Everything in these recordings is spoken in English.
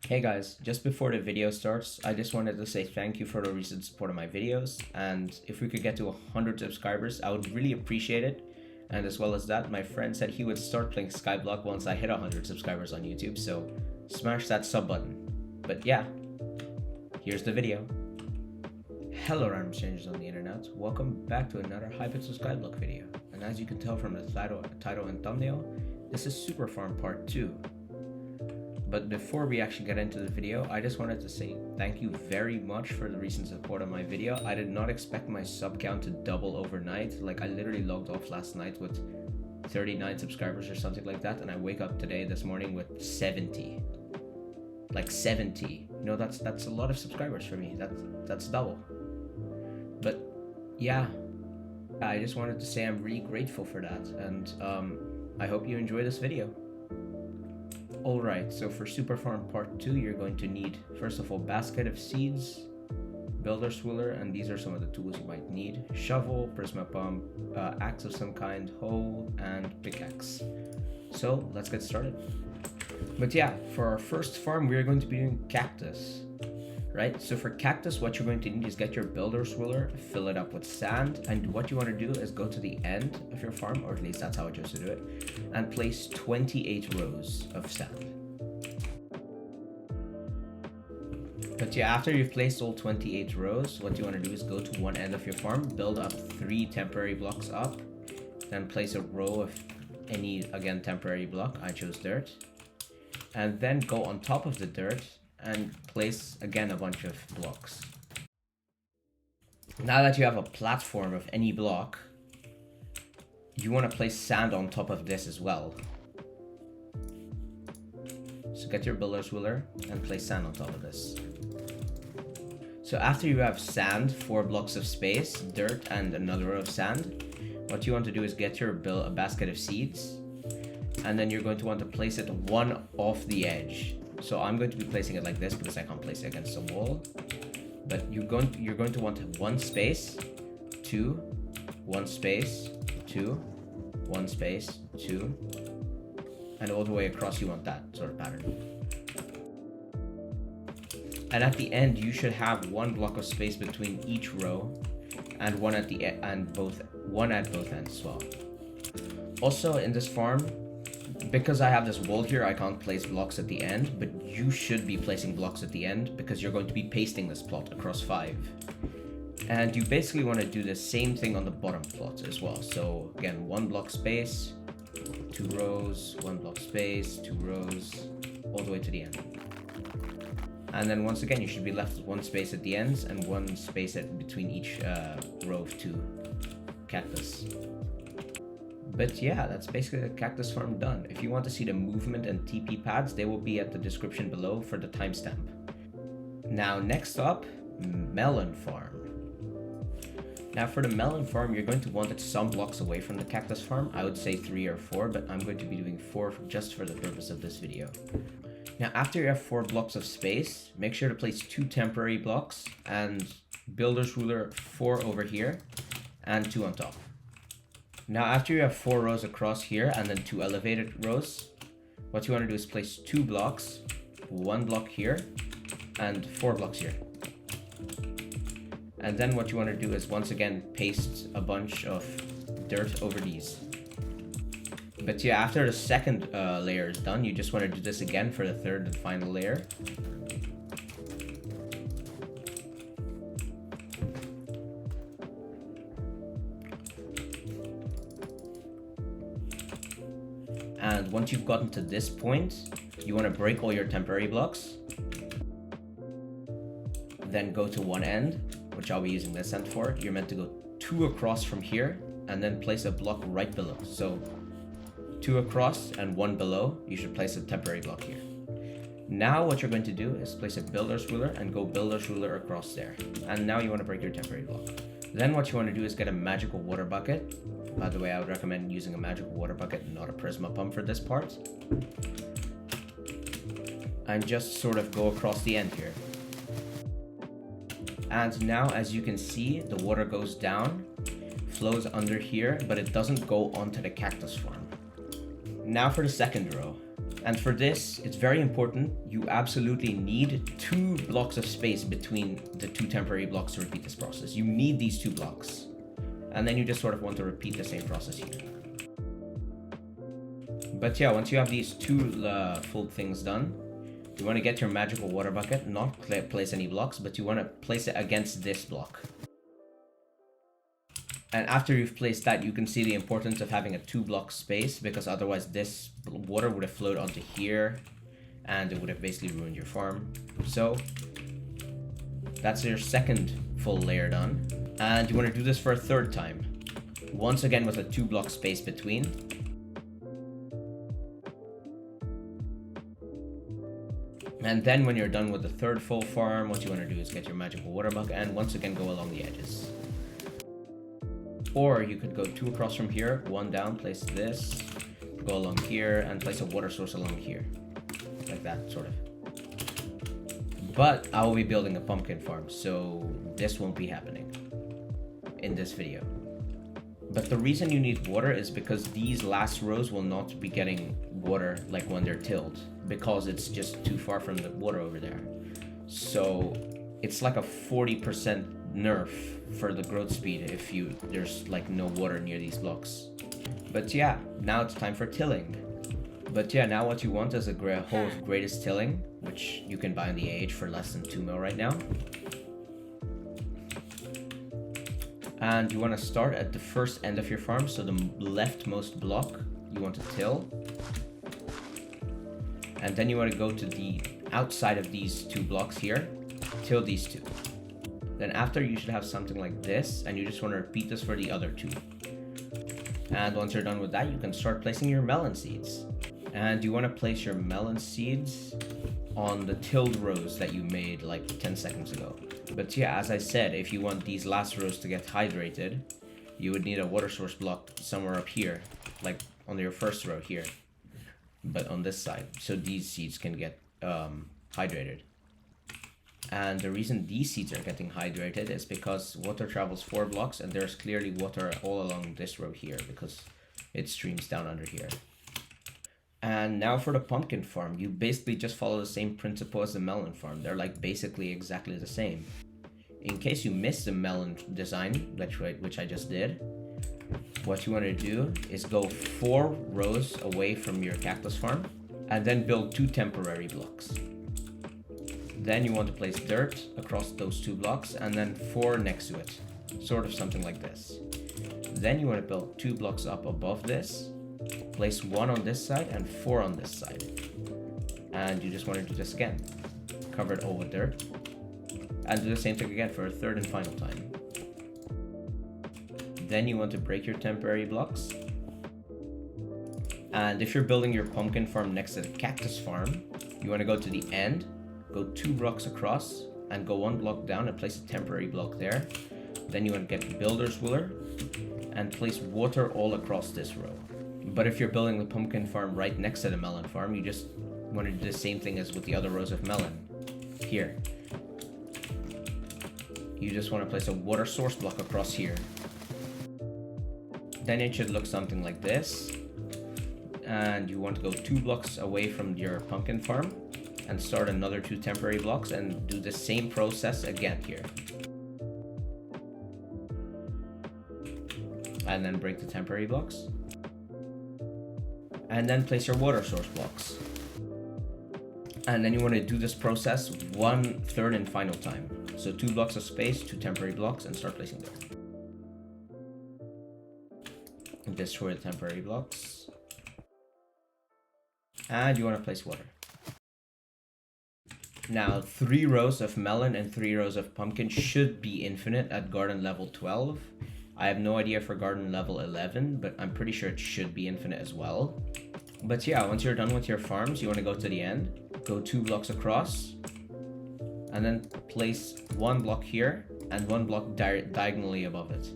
Hey guys, just before the video starts, I just wanted to say thank you for the recent support of my videos, and if we could get to 100 subscribers, I would really appreciate it. And as well as that, my friend said he would start playing Skyblock once I hit 100 subscribers on YouTube, so smash that sub button. But yeah, here's the video. Hello random strangers on the internet, welcome back to another Hypixel Skyblock video. And as you can tell from the title and thumbnail, this is Superfarm Part 2. But before we actually get into the video, I just wanted to say thank you very much for the recent support on my video. I did not expect my sub count to double overnight. Like, I literally logged off last night with 39 subscribers or something like that, and I wake up this morning with 70. Like 70. You know, that's a lot of subscribers for me. That's double. But yeah, I just wanted to say I'm really grateful for that, and I hope you enjoy this video. Alright, so for Superfarm Part 2, you're going to need, first of all, basket of seeds, builder swiller, and these are some of the tools you might need. Shovel, prisma pump, axe of some kind, hoe, and pickaxe. So, let's get started. But yeah, for our first farm, we're going to be doing Cactus. Right, so for Cactus, what you're going to need is get your builder swiller, fill it up with sand, and what you want to do is go to the end of your farm, or at least that's how I chose to do it, and place 28 rows of sand. But yeah, after you've placed all 28 rows, what you want to do is go to one end of your farm, build up 3 temporary blocks up, then place a row of any, again, temporary block. I chose dirt, and then go on top of the dirt and place again a bunch of blocks. Now that you have a platform of any block, you want to place sand on top of this as well. So get your builder swiller and place sand on top of this. So after you have sand, 4 blocks of space, dirt, and another row of sand, what you want to do is get your a basket of seeds, and then you're going to want to place it one off the edge. So I'm going to be placing it like this because I can't place it against the wall. But you're going to want 1 space, 2, 1 space, 2, 1 space, 2, and all the way across you want that sort of pattern. And at the end, you should have 1 block of space between each row, and one at both ends as well. Also in this farm, because I have this wall here, I can't place blocks at the end, but you should be placing blocks at the end because you're going to be pasting this plot across 5. And you basically want to do the same thing on the bottom plot as well. So again, 1 block space, 2 rows, 1 block space, 2 rows, all the way to the end. And then once again, you should be left with 1 space at the ends and 1 space between each row of 2 cactus. But yeah, that's basically the Cactus farm done. If you want to see the movement and TP pads, they will be at the description below for the timestamp. Now next up, Melon farm. Now for the Melon farm, you're going to want it some blocks away from the Cactus farm. I would say 3 or 4, but I'm going to be doing 4 just for the purpose of this video. Now after you have 4 blocks of space, make sure to place 2 temporary blocks and builder's ruler 4 over here and 2 on top. Now after you have 4 rows across here and then 2 elevated rows, what you want to do is place 2 blocks, 1 block here, and 4 blocks here. And then what you want to do is once again paste a bunch of dirt over these. But yeah, after the second layer is done, you just want to do this again for the third and final layer. And once you've gotten to this point, you want to break all your temporary blocks. Then go to one end, which I'll be using this end for. You're meant to go 2 across from here and then place a block right below. So 2 across and 1 below, you should place a temporary block here. Now what you're going to do is place a builder's ruler and go builder's ruler across there. And now you want to break your temporary block. Then what you want to do is get a magical water bucket. By the way, I would recommend using a magical water bucket, not a prisma pump for this part. And just sort of go across the end here. And now, as you can see, the water goes down, flows under here, but it doesn't go onto the cactus farm. Now for the second row. And for this, it's very important. You absolutely need 2 blocks of space between the 2 temporary blocks to repeat this process. You need these 2 blocks. And then you just sort of want to repeat the same process here. But yeah, once you have these 2 full things done, you want to get your magical water bucket, not place any blocks, but you want to place it against this block. And after you've placed that, you can see the importance of having a 2 block space, because otherwise this water would have flowed onto here and it would have basically ruined your farm. So that's your second full layer done. And you want to do this for a 3rd time. Once again with a 2 block space between. And then when you're done with the 3rd full farm, what you want to do is get your magical water bucket and once again go along the edges. Or you could go 2 across from here, 1 down, place this, go along here, and place a water source along here. Like that, sort of. But I will be building a pumpkin farm, so this won't be happening in this video. But the reason you need water is because these last rows will not be getting water like when they're tilled, because it's just too far from the water over there. So it's like a 40% nerf for the growth speed if there's like no water near these blocks. But yeah, now it's time for tilling. But yeah, now what you want is a whole greatest tilling, which you can buy on the AH for less than 2 mil right now. And you want to start at the first end of your farm, so the leftmost block you want to till. And then you want to go to the outside of these 2 blocks here, till these 2. Then after, you should have something like this, and you just want to repeat this for the other 2. And once you're done with that, you can start placing your melon seeds. And you want to place your melon seeds on the tilled rows that you made like 10 seconds ago. But yeah, as I said, if you want these last rows to get hydrated, you would need a water source block somewhere up here, like on your first row here, but on this side, so these seeds can get hydrated. And the reason these seeds are getting hydrated is because water travels 4 blocks and there's clearly water all along this row here because it streams down under here. And now for the pumpkin farm, you basically just follow the same principle as the melon farm. They're like basically exactly the same. In case you missed the melon design, which I just did, what you want to do is go 4 rows away from your cactus farm and then build 2 temporary blocks. Then you want to place dirt across those 2 blocks and then 4 next to it, sort of something like this. Then you want to build 2 blocks up above this, place 1 on this side and 4 on this side. And you just want to do this again. Cover it all with dirt. And do the same thing again for a 3rd and final time. Then you want to break your temporary blocks. And if you're building your pumpkin farm next to the cactus farm, you want to go to the end, go 2 blocks across, and go 1 block down and place a temporary block there. Then you want to get the builder's wheeler and place water all across this row. But if you're building the pumpkin farm right next to the melon farm, you just want to do the same thing as with the other rows of melon. Here. You just want to place a water source block across here. Then it should look something like this. And you want to go 2 blocks away from your pumpkin farm and start another 2 temporary blocks and do the same process again here. And then break the temporary blocks. And then place your water source blocks. And then you want to do this process 1/3 and final time. So 2 blocks of space, 2 temporary blocks, and start placing them. Destroy the temporary blocks. And you want to place water. Now 3 rows of melon and 3 rows of pumpkin should be infinite at garden level 12. I have no idea for garden level 11, but I'm pretty sure it should be infinite as well. But yeah, once you're done with your farms, you want to go to the end, go 2 blocks across, and then place 1 block here and 1 block diagonally above it.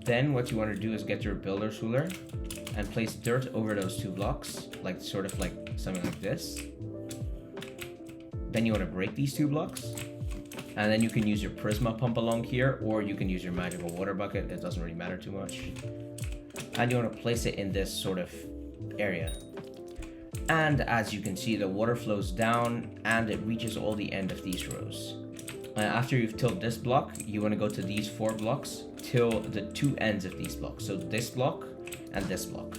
Then what you want to do is get your builder's ruler and place dirt over those 2 blocks, like sort of like something like this. Then you want to break these 2 blocks. And then you can use your Prisma pump along here, or you can use your magical water bucket. It doesn't really matter too much. and you want to place it in this sort of area. And as you can see, the water flows down and it reaches all the end of these rows. After you've tilled this block, you want to go to these 4 blocks, till the 2 ends of these blocks. So this block and this block.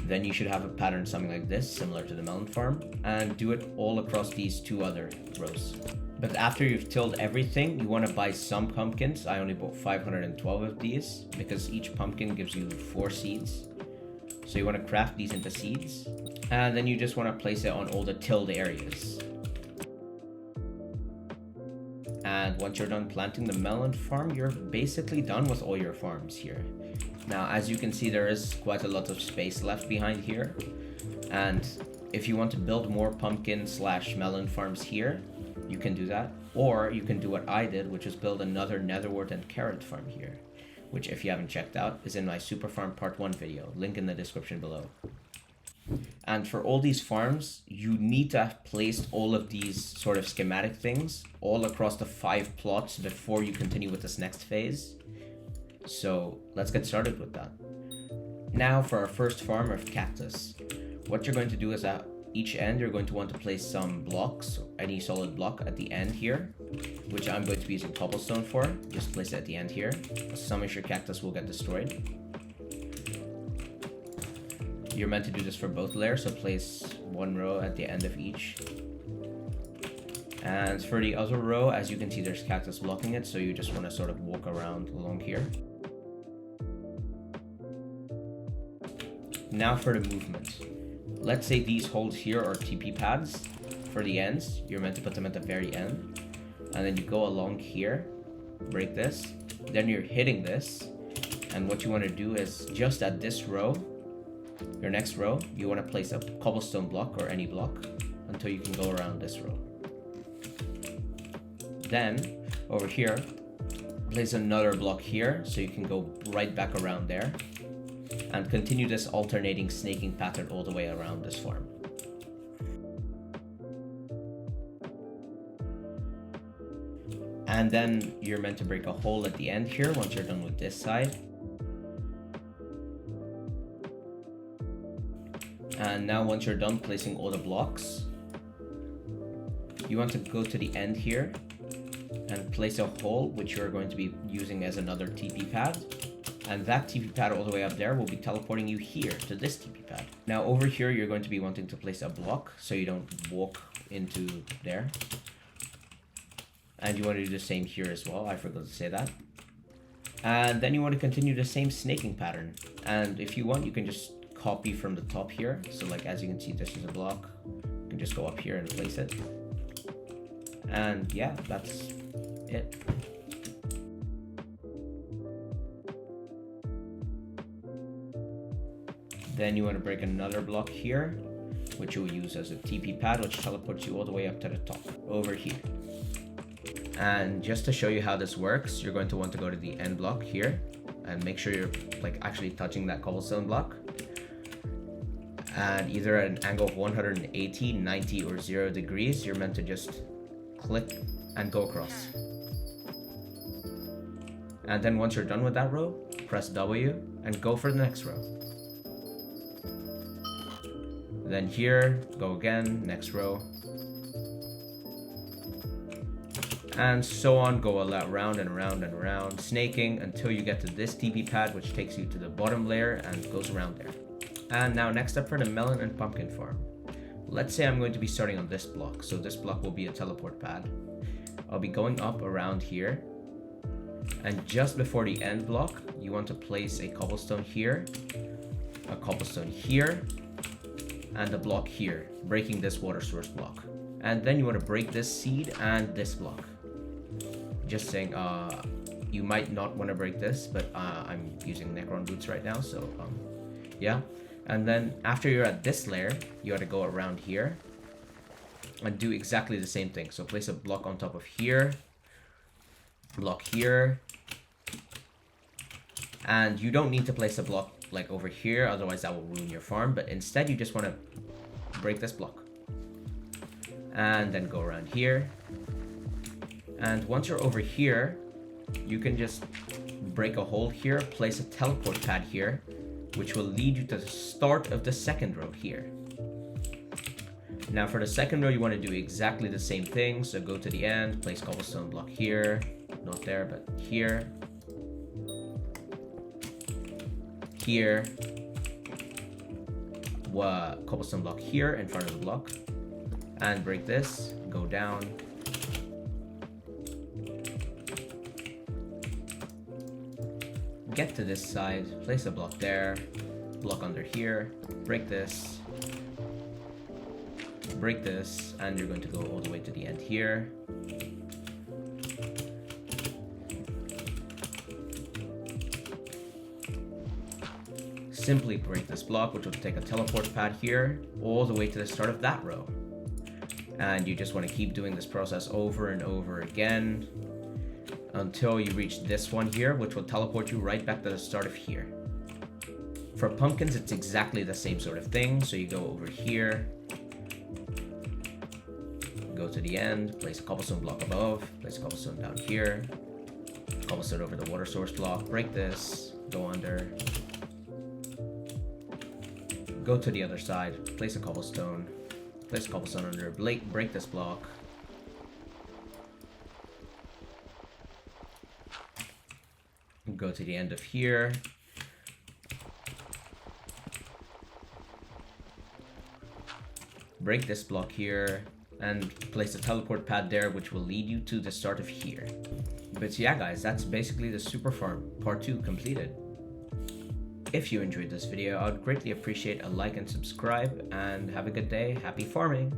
Then you should have a pattern something like this, similar to the melon farm, and do it all across these 2 other rows. But after you've tilled everything, you want to buy some pumpkins. I only bought 512 of these because each pumpkin gives you 4 seeds. So you want to craft these into seeds, and then you just want to place it on all the tilled areas. And once you're done planting the melon farm, you're basically done with all your farms here. Now, as you can see, there is quite a lot of space left behind here. And if you want to build more pumpkin / melon farms here, you can do that. Or you can do what I did, which is build another netherwort and carrot farm here, which, if you haven't checked out, is in my super farm part 1 video, link in the description below. And for all these farms, you need to have placed all of these sort of schematic things all across the 5 plots before you continue with this next phase. So let's get started with that. Now for our first farm of Cactus. What you're going to do is at each end, you're going to want to place some blocks, any solid block at the end here, which I'm going to be using cobblestone for. Just place it at the end here. Some of your cactus will get destroyed. You're meant to do this for both layers, so place 1 row at the end of each. And for the other row, as you can see, there's cactus blocking it, so you just want to sort of walk around along here. Now for the movement. Let's say these holes here are TP pads for the ends. You're meant to put them at the very end. And then you go along here, break this, then you're hitting this. And what you want to do is just at this row, your next row, you want to place a cobblestone block or any block until you can go around this row. Then over here, place another block here so you can go right back around there, and continue this alternating snaking pattern all the way around this farm. And then you're meant to break a hole at the end here once you're done with this side. And now once you're done placing all the blocks, you want to go to the end here and place a hole which you're going to be using as another TP pad. And that TP pad all the way up there will be teleporting you here to this TP pad. Now over here, you're going to be wanting to place a block so you don't walk into there. And you want to do the same here as well. I forgot to say that. And then you want to continue the same snaking pattern. And if you want, you can just copy from the top here. So like, as you can see, this is a block. You can just go up here and place it. And yeah, that's it. Then you want to break another block here, which you'll use as a TP pad, which teleports you all the way up to the top over here. And just to show you how this works, you're going to want to go to the end block here and make sure you're like actually touching that cobblestone block. And either at an angle of 180, 90, or 0 degrees, you're meant to just click and go across. And then once you're done with that row, press W and go for the next row. Then here, go again, next row. And so on, go around and around and around, snaking until you get to this TP pad, which takes you to the bottom layer and goes around there. And now next up for the melon and pumpkin farm. Let's say I'm going to be starting on this block. So this block will be a teleport pad. I'll be going up around here. And just before the end block, you want to place a cobblestone here, a cobblestone here, and a block here, breaking this water source block. And then you want to break this seed and this block. Just saying, you might not want to break this, but I'm using Necron boots right now, so yeah. And then after you're at this layer, you got to go around here and do exactly the same thing. So place a block on top of here, block here, and you don't need to place a block like over here, otherwise that will ruin your farm, but instead you just want to break this block and then go around here. And once you're over here, you can just break a hole here, place a teleport pad here, which will lead you to the start of the second row here. Now for the second row, you want to do exactly the same thing. So go to the end, place cobblestone block here, not there, but here, here, cobblestone block here in front of the block, and break this, go down, get to this side, place a block there, block under here, break this, and you're going to go all the way to the end here. Simply break this block, which will take a teleport pad here, all the way to the start of that row. And you just want to keep doing this process over and over again until you reach this one here, which will teleport you right back to the start of here. For pumpkins, it's exactly the same sort of thing. So you go over here, go to the end, place a cobblestone block above, place a cobblestone down here, cobblestone over the water source block, break this, go under, go to the other side, place a cobblestone under, break this block, go to the end of here, break this block here, and place a teleport pad there, which will lead you to the start of here. But yeah guys, that's basically the super farm part 2 completed. If you enjoyed this video, I would greatly appreciate a like and subscribe, and have a good day. Happy farming!